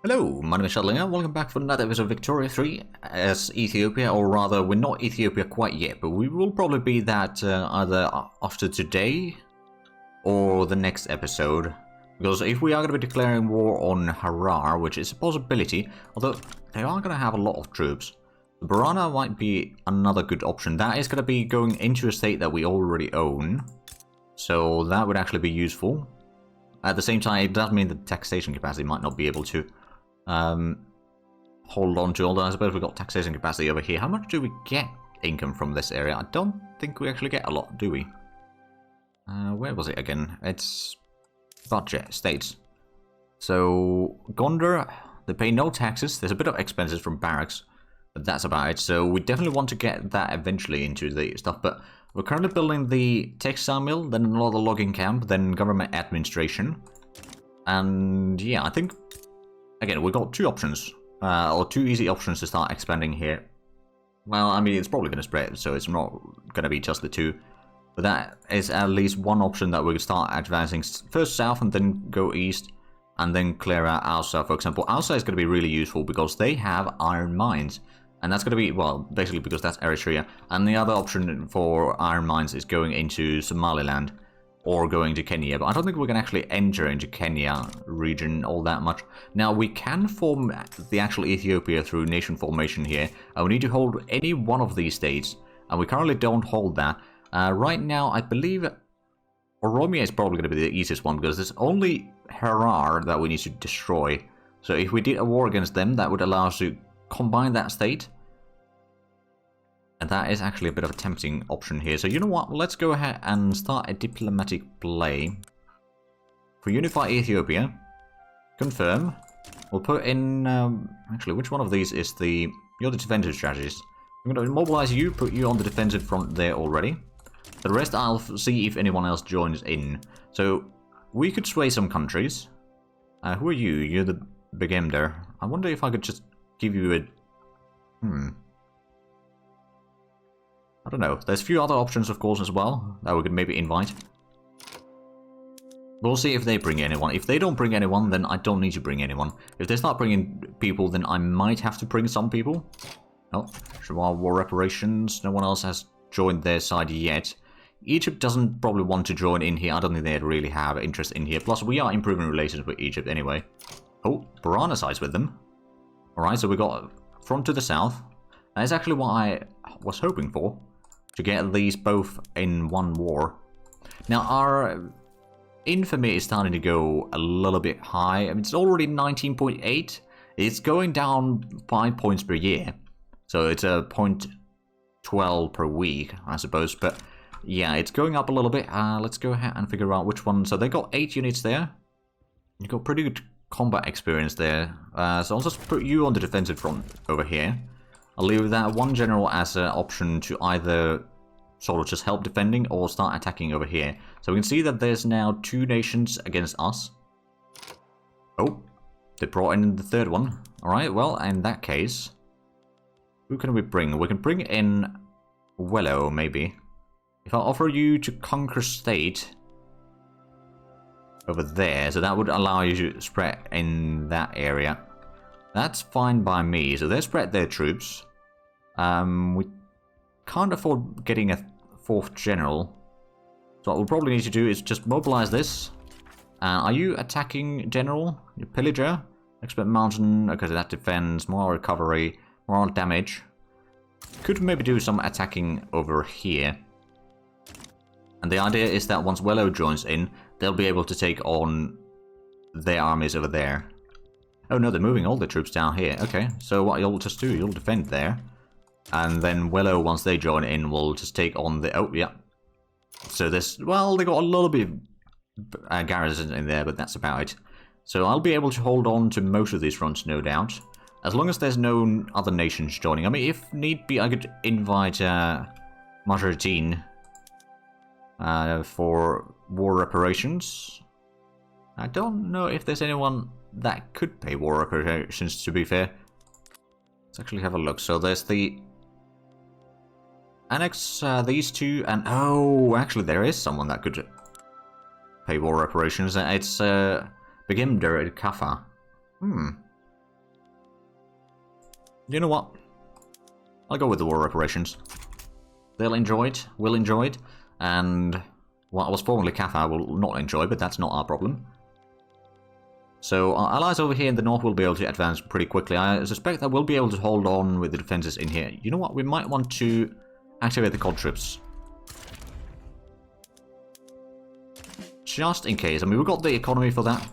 Hello, my name is Shadlinger. Welcome back for another episode of Victoria 3 as Ethiopia, or rather, we're not Ethiopia quite yet, but we will probably be that either after today or the next episode. Because if we are going to be declaring war on Harar, which is a possibility, although they are going to have a lot of troops, Barana might be another good option. That is going to be going into a state that we already own, so that would actually be useful. At the same time, it does mean that taxation capacity might not be able to hold on to, although I suppose we've got taxation capacity over here. How much do we get income from this area? I don't think we actually get a lot, do we? Where was it again? It's budget, states. So, Gondar, they pay no taxes. There's a bit of expenses from barracks, but that's about it. So we definitely want to get that eventually into the stuff, but we're currently building the textile mill, then another logging camp, then government administration. And yeah, I think again, we've got two options, or two easy options to start expanding here. Well, I mean, it's probably going to spread, so it's not going to be just the two. But that is at least one option that we can start advancing first south and then go east, and then clear out Alsa, for example. Alsa is going to be really useful because they have iron mines. And that's going to be, well, basically because that's Eritrea. And the other option for iron mines is going into Somaliland. Or going to Kenya, but I don't think we can actually enter into Kenya region all that much. Now, we can form the actual Ethiopia through nation formation here, and we need to hold any one of these states, and we currently don't hold that. Right now, I believe Oromia is probably going to be the easiest one, because there's only Harar that we need to destroy. So if we did a war against them, that would allow us to combine that state. And that is actually a bit of a tempting option here. So you know what? Let's go ahead and start a diplomatic play. For Unify Ethiopia, confirm. We'll put in... actually, which one of these is the... You're the defensive strategist. I'm going to mobilize you, put you on the defensive front there already. The rest I'll see if anyone else joins in. So, we could sway some countries. Who are you? You're the Begemder. I wonder if I could just give you a... I don't know. There's a few other options, of course, as well, that we could maybe invite. We'll see if they bring anyone. If they don't bring anyone, then I don't need to bring anyone. If they start bringing people, then I might have to bring some people. Oh, Shawar War Reparations. No one else has joined their side yet. Egypt doesn't probably want to join in here. I don't think they'd really have interest in here. Plus, we are improving relations with Egypt anyway. Oh, Barana sides with them. Alright, so we got front to the south. That is actually what I was hoping for. To get these both in one war. Now, our infamy is starting to go a little bit high. I mean, it's already 19.8. It's going down 5 points per year. So it's a 0.12 per week, I suppose. But yeah, it's going up a little bit. Let's go ahead and figure out which one. So they got 8 units there. You got pretty good combat experience there. So I'll just put you on the defensive front over here. I'll leave that one general as an option to either sort of just help defending or start attacking over here. So we can see that there's now 2 nations against us. Oh, they brought in the third one. Alright, well, in that case, who can we bring? We can bring in Wello, maybe. If I offer you to conquer state over there, so that would allow you to spread in that area. That's fine by me. So they spread their troops. We can't afford getting a 4th general. So what we'll probably need to do is just mobilize this. Are you attacking general? You pillager? Expert mountain. Okay, so that defends. More recovery. More damage. Could maybe do some attacking over here. And the idea is that once Wello joins in, they'll be able to take on their armies over there. Oh no, they're moving all the troops down here. Okay, so what you'll just do, you'll defend there. And then Wello, once they join in, will just take on the... Oh, yeah. So this... Well, they got a little bit of garrisons in there, but that's about it. So I'll be able to hold on to most of these fronts, no doubt. As long as there's no other nations joining. I mean, if need be, I could invite Majeritine for war reparations. I don't know if there's anyone that could pay war reparations, to be fair. Let's actually have a look. So there's the... Annex these two, and... Oh, actually there is someone that could pay war reparations. It's Begimder at Kaffa. You know what? I'll go with the war reparations. They'll enjoy it, we'll enjoy it, and what was formerly Cathar will not enjoy, but that's not our problem. So our allies over here in the north will be able to advance pretty quickly. I suspect that we'll be able to hold on with the defenses in here. You know what? We might want to activate the conscripts. Just in case. I mean, we've got the economy for that.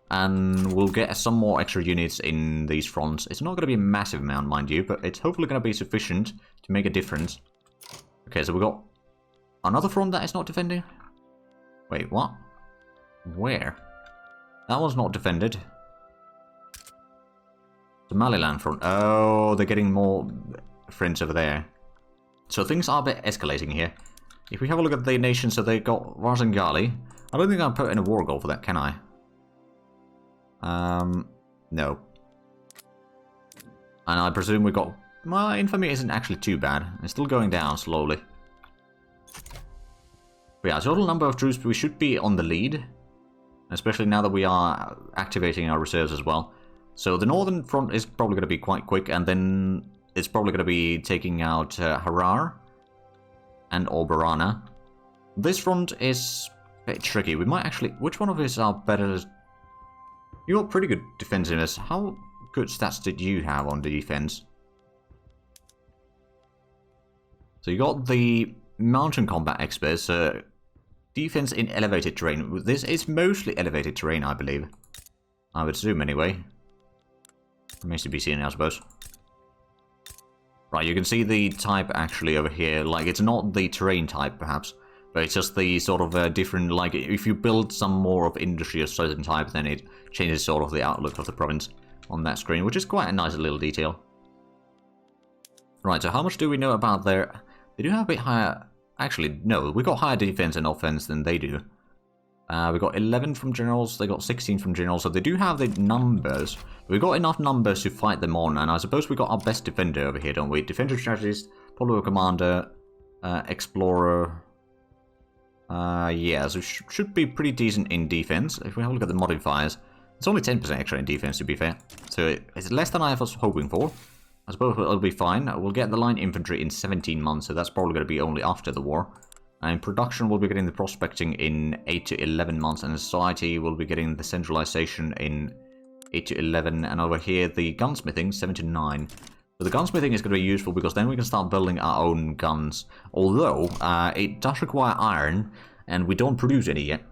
And we'll get some more extra units in these fronts. It's not going to be a massive amount, mind you, but it's hopefully going to be sufficient to make a difference. Okay, so we've got another front that is not defending. Wait, what? Where? That one's not defended. Somaliland front. Oh, they're getting more friends over there. So things are a bit escalating here. If we have a look at the nations, so they got Varzangali. I don't think I'll put in a war goal for that, can I? No. And I presume we got... Well, infamy isn't actually too bad. It's still going down slowly. But yeah, total number of troops, we should be on the lead. Especially now that we are activating our reserves as well. So the northern front is probably going to be quite quick, and then it's probably going to be taking out Harar and Oberana. This front is a bit tricky. We might actually... Which one of us are better? You got pretty good defensiveness. How good stats did you have on the defense? So you got the mountain combat experts. Defense in elevated terrain. This is mostly elevated terrain, I believe. I would assume, anyway. Remains to be seen, I suppose. Right, you can see the type actually over here. Like, it's not the terrain type, perhaps. But it's just the sort of different, like, if you build some more of industry of certain type, then it changes sort of the outlook of the province on that screen, which is quite a nice little detail. Right, so how much do we know about their... They do have a bit higher... Actually, no, we got higher defense and offense than they do. We got 11 from generals, they got 16 from generals, so they do have the numbers. We got enough numbers to fight them on, and I suppose we got our best defender over here, don't we? Defender strategist, follower commander, explorer... yeah, so should be pretty decent in defense. If we have a look at the modifiers, it's only 10% extra in defense, to be fair. So it's less than I was hoping for. I suppose it'll be fine. We'll get the line infantry in 17 months, so that's probably going to be only after the war. And in production, we'll be getting the prospecting in 8 to 11 months, and society will be getting the centralization in 8 to 11, and over here, the gunsmithing, 7 to 9. So the gunsmithing is going to be useful because then we can start building our own guns. Although, it does require iron, and we don't produce any yet.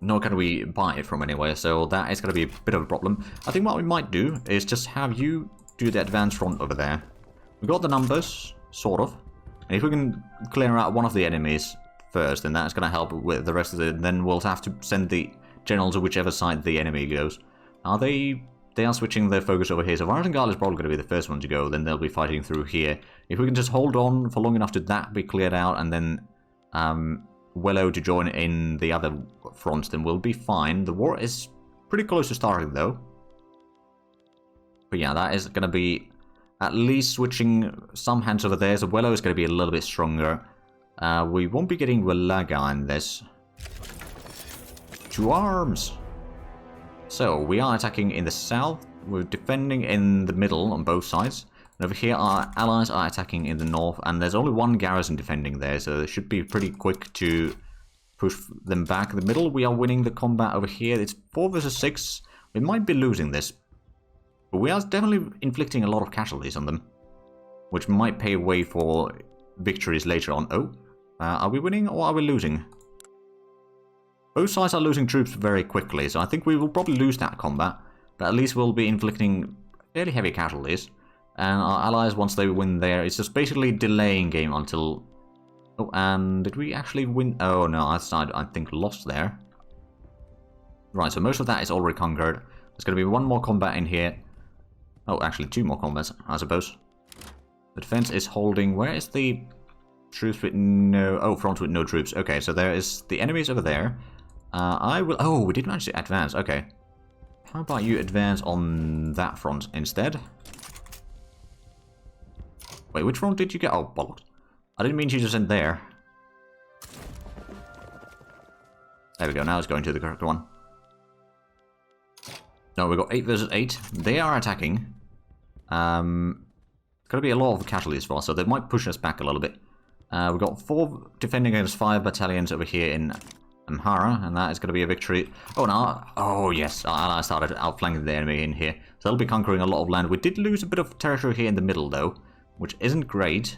Nor can we buy it from anywhere, so that is going to be a bit of a problem. I think what we might do is just have you do the advanced front over there. We've got the numbers, sort of. And if we can clear out one of the enemies first, then that's going to help with the rest of it. Then we'll have to send the general to whichever side the enemy goes. Are they... They are switching their focus over here, so Varzangal is probably going to be the first one to go, then they'll be fighting through here. If we can just hold on for long enough to that be cleared out, and then Wello to join in the other fronts, then we'll be fine. The war is pretty close to starting, though. But yeah, that is going to be at least switching some hands over there, so Wello is going to be a little bit stronger. We won't be getting Welaga in this. To arms! So, we are attacking in the south, we're defending in the middle on both sides. And over here, our allies are attacking in the north, and there's only one garrison defending there, so it should be pretty quick to push them back. In the middle, we are winning the combat over here. It's 4 versus 6. We might be losing this. But we are definitely inflicting a lot of casualties on them, which might pay way for victories later on. Oh, are we winning or are we losing? Both sides are losing troops very quickly, so I think we will probably lose that combat. But at least we'll be inflicting fairly heavy casualties. And our allies, once they win there, it's just basically delaying game until... Oh, and did we actually win? Oh no, our side, I think, lost there. Right, so most of that is already conquered. There's going to be one more combat in here. Oh, actually 2 more combats, I suppose. The defense is holding... Where is the troops with no... Oh, front with no troops. Okay, so there is the enemies over there. I will... Oh, we did manage to advance. Okay. How about you advance on that front instead? Wait, which front did you get? Oh, bollocks. I didn't mean to just end there. There we go. Now it's going to the correct one. No, we got 8 versus 8. They are attacking. Gonna be a lot of casualties for us, so they might push us back a little bit. We've got 4 defending against 5 battalions over here in Amhara, and that is going to be a victory. Oh, no. Oh, yes. Our allies started outflanking the enemy in here. So they'll be conquering a lot of land. We did lose a bit of territory here in the middle, though, which isn't great.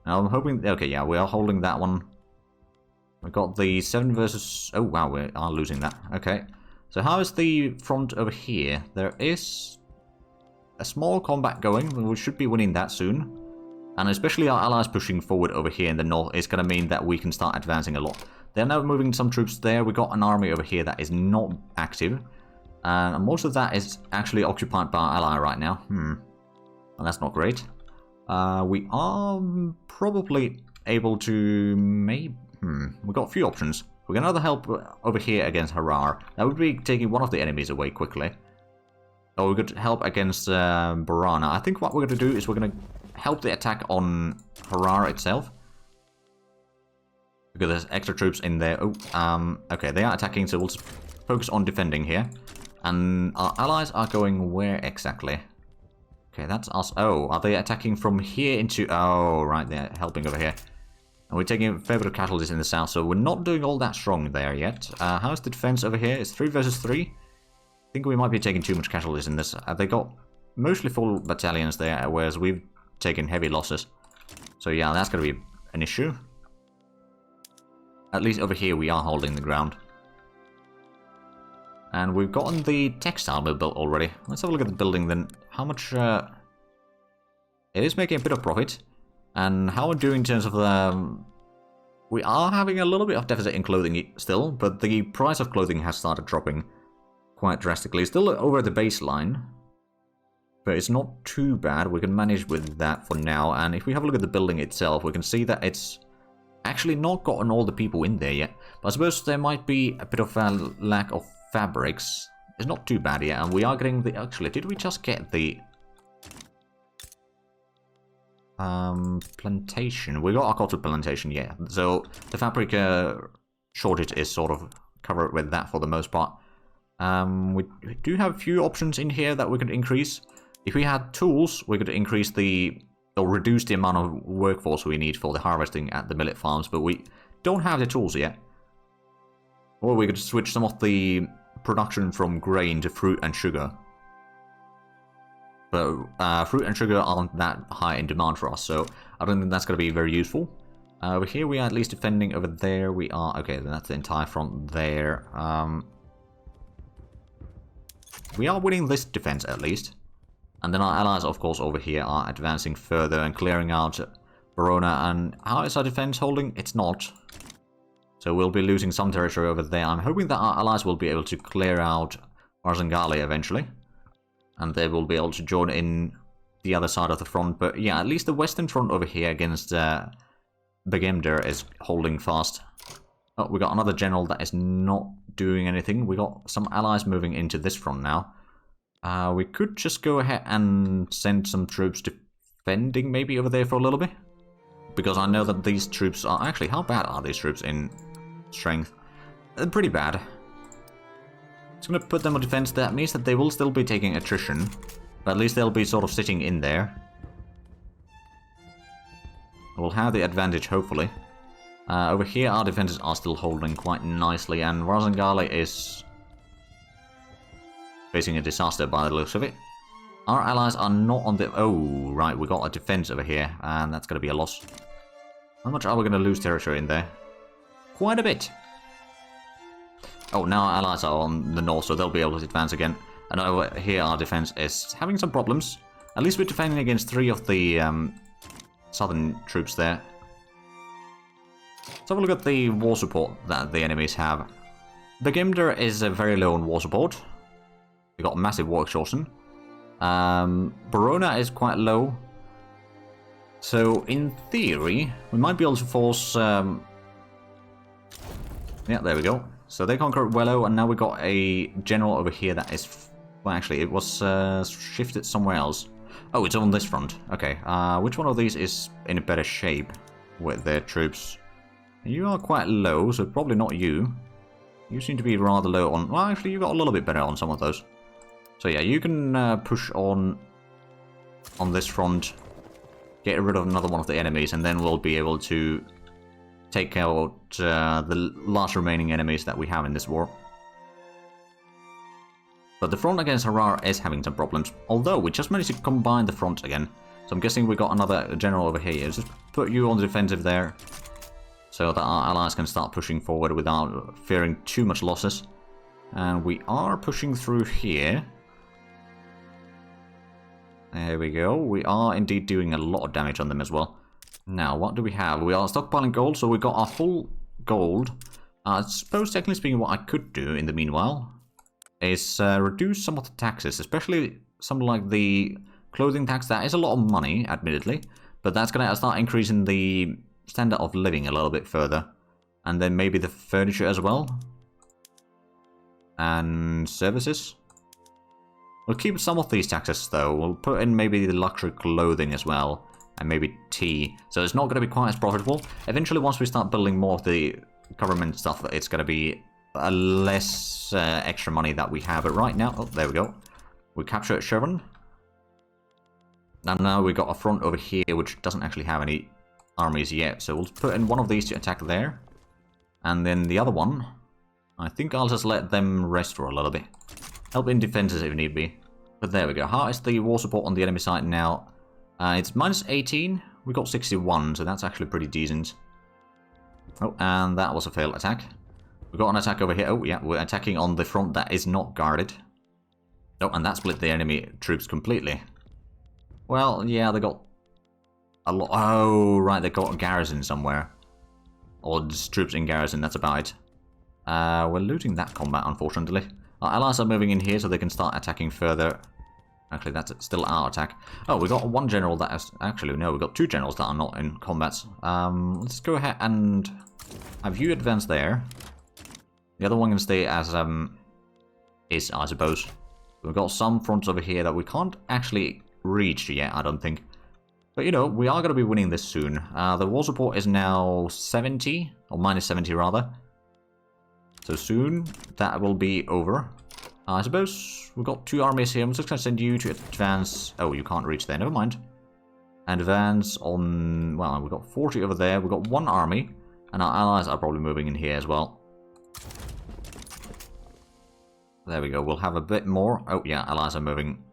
Now, I'm hoping... Okay, yeah, we are holding that one. We've got the 7 versus... Oh, wow, we are losing that. Okay. So how is the front over here? There is a small combat going. We should be winning that soon. And especially our allies pushing forward over here in the north is going to mean that we can start advancing a lot. They're now moving some troops there. We've got an army over here that is not active. And most of that is actually occupied by our ally right now. And that's not great. We are probably able to... Maybe... We've got a few options. We can either help over here against Harar. That would be taking one of the enemies away quickly. Or we could help against Borana. I think what we're going to do is we're going to help the attack on Harar itself. Because there's extra troops in there. Oh, okay, they are attacking, so we'll just focus on defending here. And our allies are going where exactly? Okay, that's us. Oh, are they attacking from here into... Oh, right, they're helping over here. And we're taking a fair bit of casualties in the south, so we're not doing all that strong there yet. How's the defense over here? It's 3 versus 3. I think we might be taking too much casualties in this. They got mostly full battalions there, whereas we've taken heavy losses. So yeah, that's going to be an issue. At least over here we are holding the ground. And we've gotten the textile mill built already. Let's have a look at the building then. How much... It is making a bit of profit. And how we're doing in terms of the... We are having a little bit of deficit in clothing still, but the price of clothing has started dropping quite drastically. It's still over the baseline, but it's not too bad. We can manage with that for now. And if we have a look at the building itself, we can see that it's actually not gotten all the people in there yet. But I suppose there might be a bit of a lack of fabrics. It's not too bad yet, and we are getting the... Actually, did we just get the... plantation. We got our cotton plantation, yeah. So the fabric shortage is sort of covered with that for the most part. We do have a few options in here that we could increase. If we had tools, we could increase the... or reduce the amount of workforce we need for the harvesting at the millet farms, but we don't have the tools yet. Or we could switch some of the production from grain to fruit and sugar. But fruit and sugar aren't that high in demand for us, so I don't think that's going to be very useful. Over here we are at least defending. Over there we are... Okay, then that's the entire front there. We are winning this defense at least. And then our allies, of course, over here are advancing further and clearing out Verona. And how is our defense holding? It's not. So we'll be losing some territory over there. I'm hoping that our allies will be able to clear out Arzangali eventually. And they will be able to join in the other side of the front. But yeah, at least the western front over here against Begemder is holding fast. Oh, we got another general that is not doing anything. We got some allies moving into this front now. We could just go ahead and send some troops defending maybe over there for a little bit. Because I know that these troops are... Actually, how bad are these troops in strength? They're pretty bad. It's going to put them on defense. That means that they will still be taking attrition. But at least they'll be sort of sitting in there. We'll have the advantage, hopefully. Over here, our defenses are still holding quite nicely. And Razangali is facing a disaster by the looks of it. Our allies are not on the... Oh, right, we got a defense over here. And that's going to be a loss. How much are we going to lose territory in there? Quite a bit. Oh, now our allies are on the north, so they'll be able to advance again. And over here, our defense is having some problems. At least we're defending against 3 of the southern troops there. Let's have a look at the war support that the enemies have. Begemder is very low on war support. We've got massive war exhaustion. Verona is quite low. So, in theory, we might be able to force... Yeah, there we go. So they conquered Wello, and now we got a general over here that is... Well, actually, it was shifted somewhere else. Oh, it's on this front. Okay, which one of these is in a better shape with their troops? You are quite low, so probably not you. You seem to be rather low on... Well, actually, you got a little bit better on some of those. So yeah, you can push on on this front, get rid of another one of the enemies, and then we'll be able to take out the last remaining enemies that we have in this war. But the front against Harar is having some problems, although we just managed to combine the front again. So I'm guessing we got another general over here. Just put you on the defensive there, so that our allies can start pushing forward without fearing too much losses. And we are pushing through here. There we go. We are indeed doing a lot of damage on them as well. Now, what do we have? We are stockpiling gold, so we got our full gold. I suppose, technically speaking, what I could do in the meanwhile is reduce some of the taxes, especially something like the clothing tax. That is a lot of money, admittedly, but that's going to start increasing the standard of living a little bit further. And then maybe the furniture as well. And services. We'll keep some of these taxes though. We'll put in maybe the luxury clothing as well. And maybe tea. So it's not going to be quite as profitable. Eventually, once we start building more of the government stuff, it's going to be a less extra money that we have. But right now, oh, there we go. We captured Chevron. And now we got a front over here, which doesn't actually have any armies yet. So we'll put in one of these to attack there. And then the other one, I think I'll just let them rest for a little bit. Help in defenses if need be. But there we go. How is the war support on the enemy side now? It's minus 18. We got 61, so that's actually pretty decent. Oh, and that was a failed attack. We got an attack over here. Oh, yeah, we're attacking on the front that is not guarded. Oh, and that split the enemy troops completely. Well, yeah, they got a lot. Oh, right, they got a garrison somewhere. Or just troops in garrison, that's about it. We're losing that combat, unfortunately. Our allies are moving in here so they can start attacking further. Actually, that's still our attack. Oh, we got one general that is... Actually, no, we got two generals that are not in combat. Let's go ahead and have you advance there. The other one can stay as is, I suppose. We've got some fronts over here that we can't actually reach yet, I don't think. But, you know, we are going to be winning this soon. The war support is now 70, or minus 70 rather. So soon, that will be over. I suppose we've got two armies here. I'm just going to send you to advance. Oh, you can't reach there. Never mind. Advance on... Well, we've got 40 over there. We've got one army. And our allies are probably moving in here as well. There we go. We'll have a bit more. Oh, yeah. Allies are moving,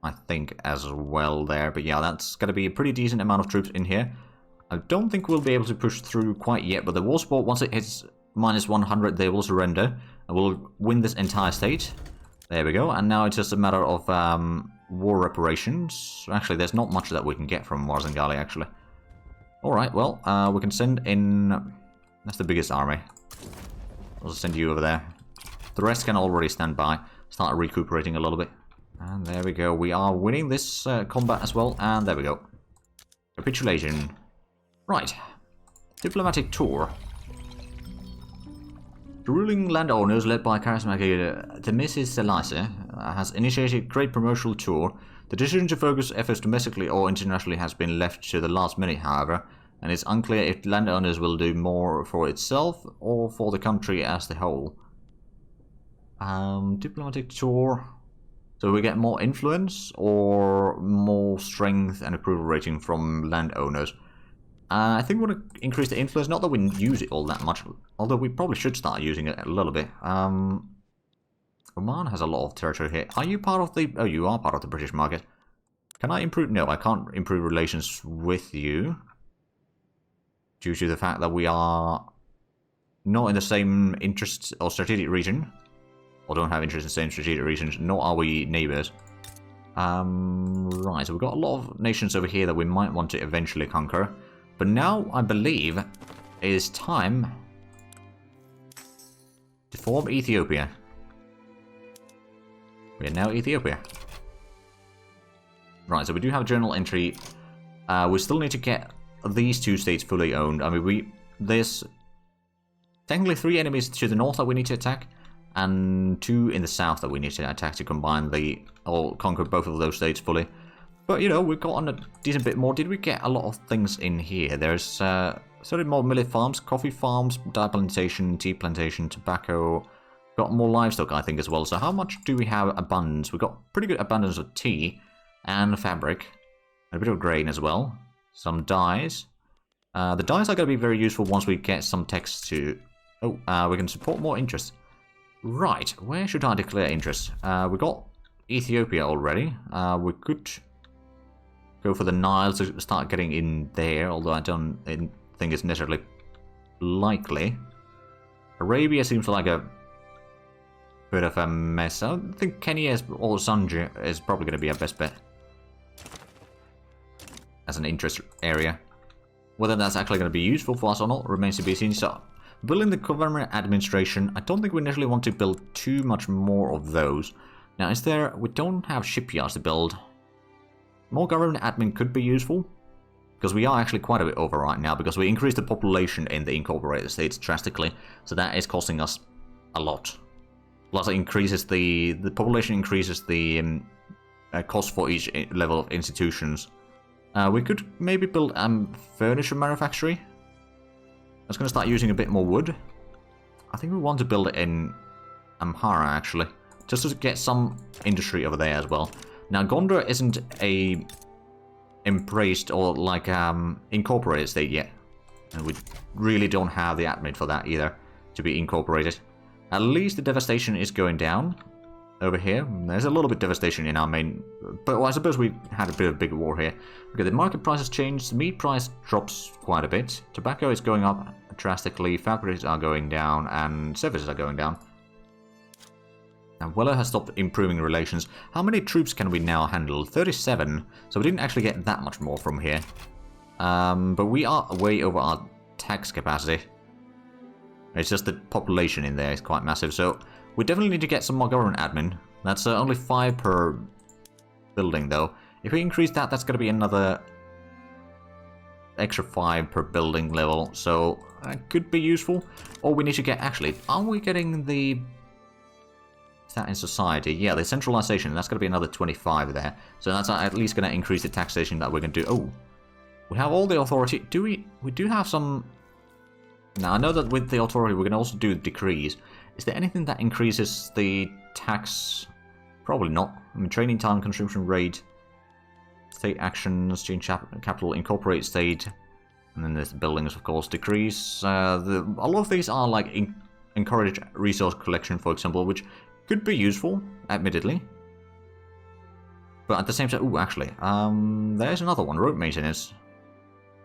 I think, as well there. But yeah, that's going to be a pretty decent amount of troops in here. I don't think we'll be able to push through quite yet. But the war support, once it hits minus 100, they will surrender. And we'll win this entire state. There we go. And now it's just a matter of war reparations. Actually, there's not much that we can get from Warzangali, actually. Alright, well, we can send in... That's the biggest army. I'll send you over there. The rest can already stand by. Start recuperating a little bit. And there we go. We are winning this combat as well. And there we go. Capitulation. Right. Diplomatic tour. The ruling landowners, led by charismatic Mrs. Selise, has initiated a great promotional tour. The decision to focus efforts domestically or internationally has been left to the last minute, however, and it's unclear if landowners will do more for itself or for the country as a whole. Diplomatic tour. So we get more influence or more strength and approval rating from landowners. I think we want to increase the influence, not that we use it all that much, although we probably should start using it a little bit. Oman has a lot of territory here. Are you part of the... Oh, you are part of the British market. Can I improve... No, I can't improve relations with you. Due to the fact that we are not in the same interest or strategic region. Or don't have interest in the same strategic regions, nor are we neighbours. Right, so we've got a lot of nations over here that we might want to eventually conquer. But now, I believe, it is time to form Ethiopia. We are now Ethiopia. Right, so we do have a journal entry. We still need to get these two states fully owned. I mean, there's technically 3 enemies to the north that we need to attack, and 2 in the south that we need to attack to combine or conquer both of those states fully. But, you know, we've gotten a decent bit more. Did we get a lot of things in here? There's sort of more millet farms, coffee farms, dye plantation, tea plantation, tobacco. Got more livestock, I think, as well. So how much do we have abundance? We've got pretty good abundance of tea. and fabric. A bit of grain as well. Some dyes. The dyes are going to be very useful once we get some text to... Oh, we can support more interest. Right, where should I declare interest? We got Ethiopia already. We could go for the Nile to start getting in there, although I don't think it's necessarily likely. Arabia seems like a bit of a mess. I think Kenya or Sanje is probably going to be our best bet as an interest area. Whether that's actually going to be useful for us or not remains to be seen. So, building the government administration, I don't think we necessarily want to build too much more of those. Now, we don't have shipyards to build. More government admin could be useful, because we are actually quite a bit over right now, because we increased the population in the incorporated states drastically, so that is costing us a lot. Plus, it increases the population increases the cost for each level of institutions. We could maybe build furniture manufactory. That's going to start using a bit more wood. I think we want to build it in Amhara, actually, just to get some industry over there as well. Now, Gondar isn't a embraced or like incorporated state yet, and we really don't have the admin for that either to be incorporated. At least the devastation is going down over here. There's a little bit of devastation in our main, but well, I suppose we had a bit of a bigger war here. Okay, the market price has changed. The meat price drops quite a bit. Tobacco is going up drastically. Fabrics are going down, and services are going down. Now, Weller has stopped improving relations. How many troops can we now handle? 37. So we didn't actually get that much more from here. But we are way over our tax capacity. It's just the population in there is quite massive. So we definitely need to get some more government admin. That's only 5 per building, though. If we increase that, that's going to be another extra 5 per building level. So that could be useful. Or we need to get... Actually, are we getting the... Is that in society? Yeah, the centralization. That's going to be another 25 there. So that's at least going to increase the taxation that we're going to do. Oh, we have all the authority. Do we? We do have some... Now, I know that with the authority, we can also do decrees. Is there anything that increases the tax? Probably not. I mean, training time, consumption rate, state actions, change capital, incorporate state, and then there's the buildings, of course, decrease. A lot of these are like encourage resource collection, for example, which could be useful, admittedly. But at the same time, ooh, actually, there's another one, road maintenance.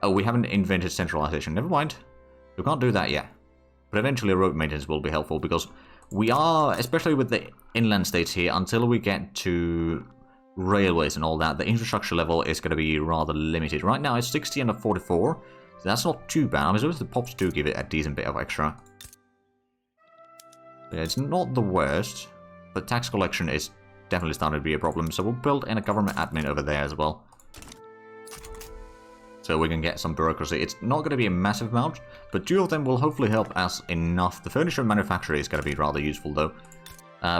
Oh, we haven't invented centralization. Never mind. We can't do that yet. But eventually road maintenance will be helpful, because we are, especially with the inland states here, until we get to railways and all that, the infrastructure level is going to be rather limited. Right now it's 60 and a 44, so that's not too bad. I mean, suppose the pops do give it a decent bit of extra. Yeah, it's not the worst, but tax collection is definitely starting to be a problem, so we'll build in a government admin over there as well. So we can get some bureaucracy. It's not going to be a massive amount, but 2 of them will hopefully help us enough. The furniture manufacturer is going to be rather useful, though.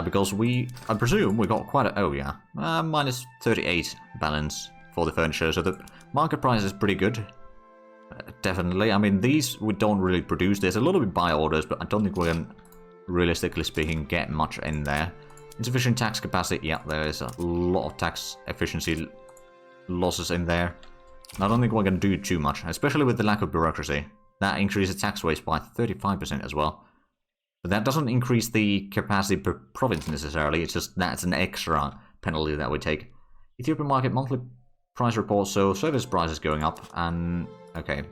Because I presume we got quite a... Oh, yeah. Minus 38 balance for the furniture. So the market price is pretty good. Definitely. I mean, these we don't really produce. There's a little bit buy orders, but I don't think we can, realistically speaking, get much in there. Insufficient tax capacity. Yeah, there is a lot of tax efficiency losses in there. I don't think we're going to do too much, especially with the lack of bureaucracy. That increases tax waste by 35% as well. But that doesn't increase the capacity per province necessarily, it's just that's an extra penalty that we take. Ethiopian market monthly price report, so service prices going up, and okay,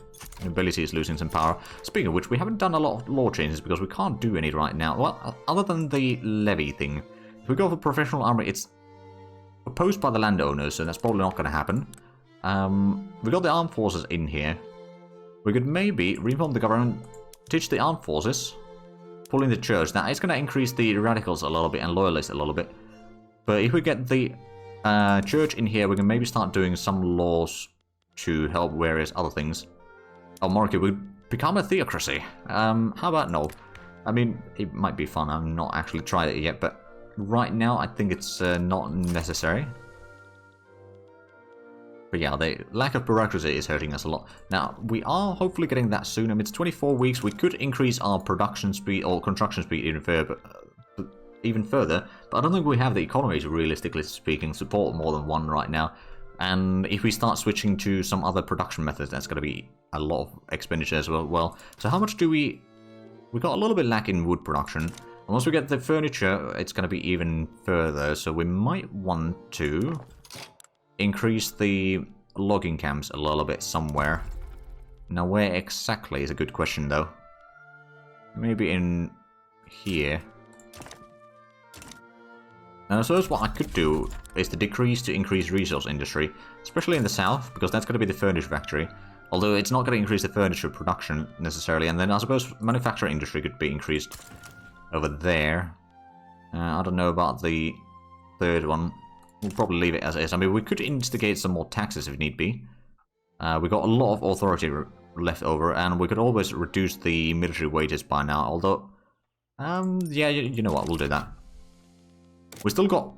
nobility is losing some power. Speaking of which, we haven't done a lot of law changes because we can't do any right now. Well, other than the levy thing. If we go for professional army, it's opposed by the landowners, so that's probably not going to happen. We got the armed forces in here. We could maybe reform the government, teach the armed forces, pull in the church. Now, it's going to increase the radicals a little bit and loyalists a little bit. But if we get the church in here, we can maybe start doing some laws to help various other things. Oh, monarchy would become a theocracy. How about no? I mean, it might be fun. I've not actually tried it yet, but right now I think it's not necessary. But yeah, the lack of bureaucracy is hurting us a lot. Now, we are hopefully getting that soon. I mean, it's 24 weeks. We could increase our production speed or construction speed even further, even further, but I don't think we have the economy to, realistically speaking, support more than one right now. And if we start switching to some other production methods, that's going to be a lot of expenditure as well. So how much do we... We got a little bit lack in wood production. And once we get the furniture, it's going to be even further. So we might want to increase the logging camps a little bit somewhere. Now where exactly is a good question though. Maybe in here. Now I suppose what I could do is to decrease to increase resource industry, especially in the south, because that's going to be the furniture factory. Although it's not going to increase the furniture production necessarily, and then I suppose manufacturing industry could be increased over there. I don't know about the third one. We'll probably leave it as is. I mean, we could instigate some more taxes if need be. We got a lot of authority left over, and we could always reduce the military wages by now, although... yeah, you know what, we'll do that. We still got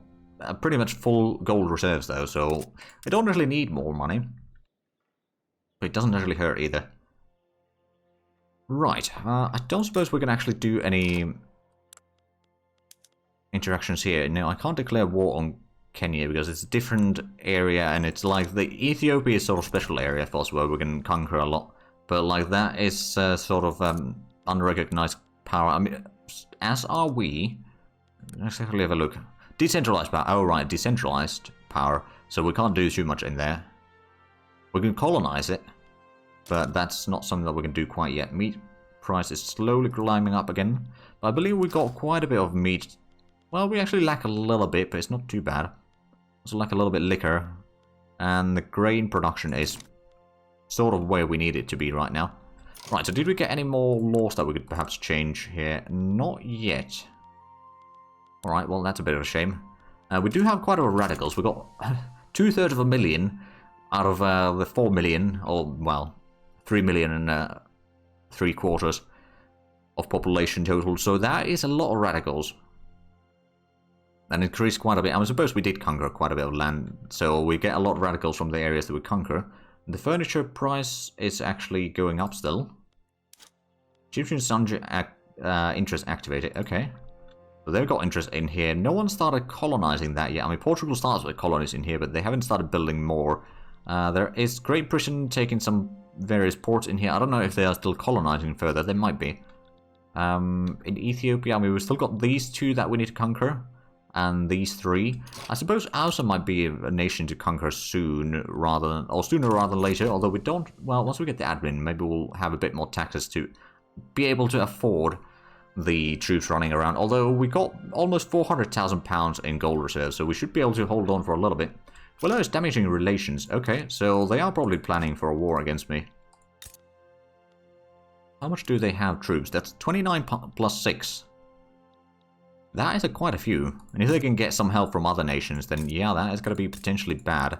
pretty much full gold reserves though, so we don't really need more money. But it doesn't really hurt either. Right, I don't suppose we can actually do any interactions here. No, I can't declare war on Kenya because it's a different area, and it's like the Ethiopia is sort of special area for us where we can conquer a lot. But like that is sort of unrecognized power. I mean, as are we. Let's actually have a look. Decentralized power. Oh right, decentralized power. So we can't do too much in there. We can colonize it, but that's not something that we can do quite yet. Meat price is slowly climbing up again. But I believe we got quite a bit of meat. Well, we actually lack a little bit, but it's not too bad. Also lack a little bit liquor. And the grain production is sort of where we need it to be right now. Right, so did we get any more laws that we could perhaps change here? Not yet. Alright, well that's a bit of a shame. We do have quite a lot of radicals. We got 2/3 of a million out of the 4 million, or well, 3 million and 3/4 of population total. So that is a lot of radicals. And increased quite a bit. I suppose we did conquer quite a bit of land, so we get a lot of radicals from the areas that we conquer. The furniture price is actually going up still. Egyptian interest activated. Okay. So they've got interest in here. No one started colonizing that yet. I mean, Portugal starts with colonies in here, but they haven't started building more. There is Great Britain taking some various ports in here. I don't know if they are still colonizing further. They might be. In Ethiopia, I mean, we've still got these two that we need to conquer. And these three. I suppose Hausa might be a nation to conquer soon, rather than, or sooner rather than later. Although we don't, well, once we get the admin, maybe we'll have a bit more taxes to be able to afford the troops running around. Although we got almost £400,000 in gold reserves, so we should be able to hold on for a little bit. Well, that is damaging relations. Okay, so they are probably planning for a war against me. How much do they have troops? That's 29 plus 6. That is quite a few. And if they can get some help from other nations, then yeah, that is going to be potentially bad.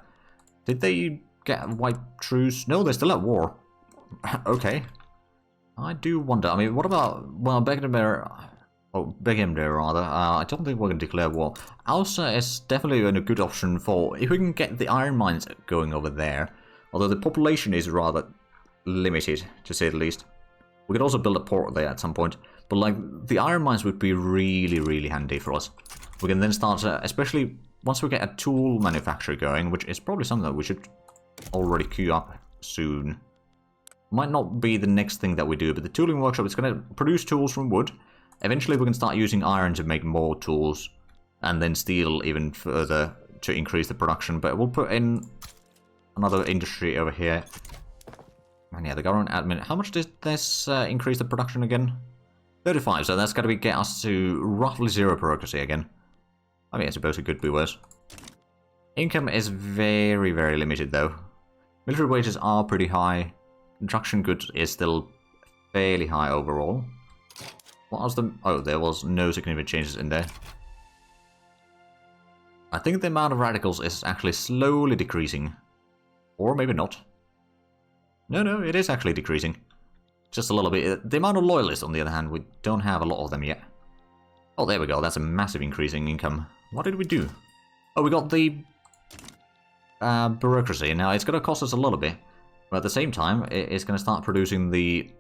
Did they get white truce? No, they're still at war. Okay. I do wonder. I mean, what about... Well, Begimder, rather. I don't think we're going to declare war. Hausa is definitely a good option for... If we can get the iron mines going over there. Although the population is rather limited, to say the least. We could also build a port there at some point. But like, the iron mines would be really, really handy for us. We can then start, especially once we get a tool manufacturer going, which is probably something that we should already queue up soon. Might not be the next thing that we do, but the tooling workshop is going to produce tools from wood. Eventually we can start using iron to make more tools, and then steel even further to increase the production. But we'll put in another industry over here. And yeah, the government admin. How much did this increase the production again? 35, so that's got to get us to roughly 0 bureaucracy again. I mean, I suppose it could be worse. Income is very, very limited though. Military wages are pretty high. Construction goods is still fairly high overall. What was the... Oh, there was no significant changes in there. I think the amount of radicals is actually slowly decreasing. Or maybe not. No, it is actually decreasing. Just a little bit. The amount of loyalists, on the other hand, we don't have a lot of them yet. Oh, there we go. That's a massive increase in income. What did we do? Oh, we got the bureaucracy. Now, it's going to cost us a little bit. But at the same time, it's going to start producing the...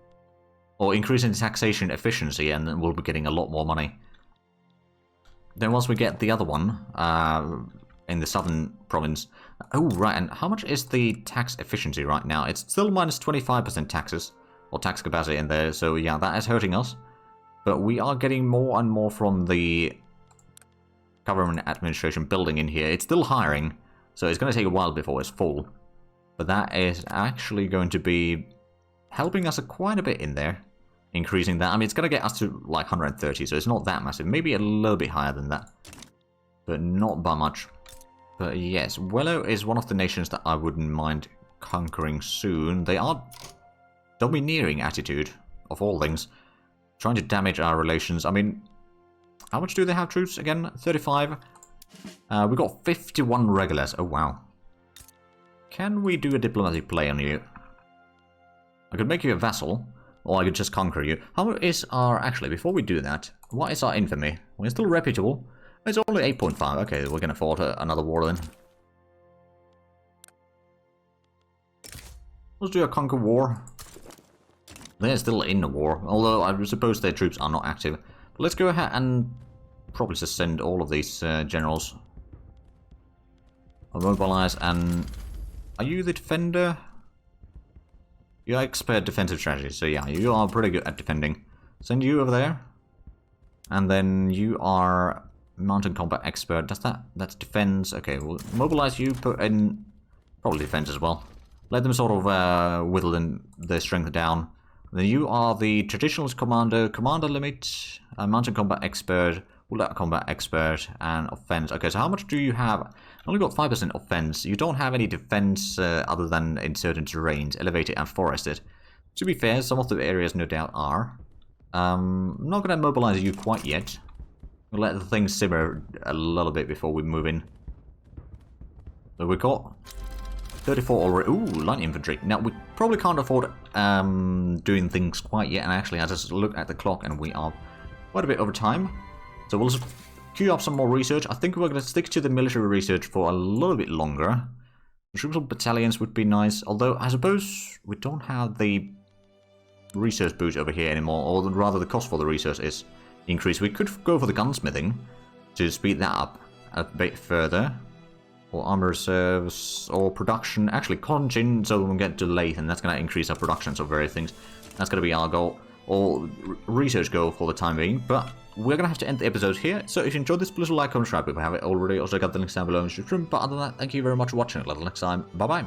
Or increasing taxation efficiency, and then we'll be getting a lot more money. Then once we get the other one, in the southern province... Oh, right, and how much is the tax efficiency right now? It's still minus 25% taxes, or tax capacity in there, so yeah, that is hurting us. But we are getting more and more from the government administration building in here. It's still hiring, so it's going to take a while before it's full. But that is actually going to be helping us quite a bit in there. Increasing that. I mean, it's going to get us to like 130, so it's not that massive. Maybe a little bit higher than that. But not by much. But yes, Wello is one of the nations that I wouldn't mind conquering soon. They are domineering attitude, of all things. Trying to damage our relations. I mean, how much do they have troops again? 35. We got 51 regulars. Oh, wow. Can we do a diplomatic play on you? I could make you a vassal, or I could just conquer you. How is our... Actually, before we do that, what is our infamy? We're still reputable. It's only 8.5. Okay, we can afford another war then. Let's do a conquer war. They're still in the war, although I suppose their troops are not active. But let's go ahead and probably just send all of these generals. I'll mobilize and... Are you the defender? You're expert defensive strategy, so yeah, you are pretty good at defending. Send you over there. And then you are mountain combat expert. That's defense. Okay, we'll mobilize you, put in probably defense as well. Let them sort of whittle their strength down. Then you are the traditionalist commander, commander limit, mountain combat expert, combat expert, and offense. Okay, so how much do you have? Only got 5% offense. You don't have any defense other than in certain terrains, elevated and forested. To be fair, some of the areas no doubt are. I'm not going to mobilize you quite yet. We'll let the thing simmer a little bit before we move in. So we got 34 already. Ooh, light infantry. Now, we probably can't afford doing things quite yet. And actually, I just look at the clock and we are quite a bit over time. So we'll just queue up some more research. I think we're going to stick to the military research for a little bit longer. Troops of battalions would be nice. Although, I suppose we don't have the research boost over here anymore. Or rather, the cost for the research is increased. We could go for the gunsmithing to speed that up a bit further. Or armor reserves, or production. Actually, conjun, so we'll get delayed, and that's going to increase our productions of various things. That's going to be our goal, or research goal for the time being. But we're going to have to end the episode here. So if you enjoyed this, please like, comment, subscribe if you haven't already. Also, got the links down below in the description. But other than that, thank you very much for watching. Until next time, bye-bye.